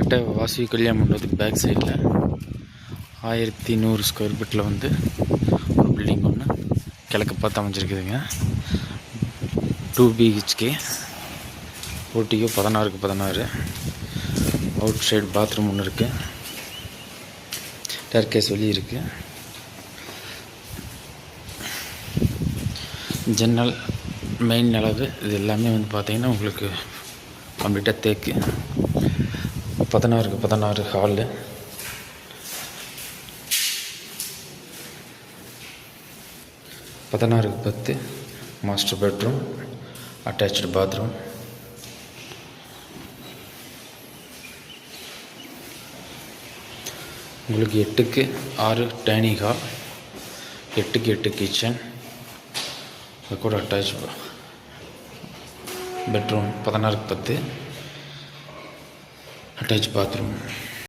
நம்மக்கிட்ட வாசவி கல்யாண மண்டபத்துக்கு பேக் சைடில் 1100 ஸ்கொயர் ஃபீட்டில் வந்து ஒரு பில்டிங் ஒன்று கிழக்கு பார்த்து அமைஞ்சிருக்குதுங்க. 2 BHK, போட்டிக்கு 16க்கு 16. அவுட் சைடு பாத்ரூம் ஒன்று இருக்குது, டேர்கேஸ் வெளியே இருக்குது. ஜன்னல், மெயின் நிலவு இது எல்லாமே வந்து பார்த்திங்கன்னா உங்களுக்கு கம்ப்ளீட்டாக தேக்கு. 16க்கு 16 ஹாலு, பதினாறுக்கு 10 மாஸ்டர் பெட்ரூம், அட்டாச்சு பாத்ரூம். உங்களுக்கு 8க்கு 6 டைனிங் ஹால், 8க்கு 8 கிச்சன், அது கூட அட்டாச் பெட்ரூம், 16க்கு 10 அட்டாச் பாத்ரூம்.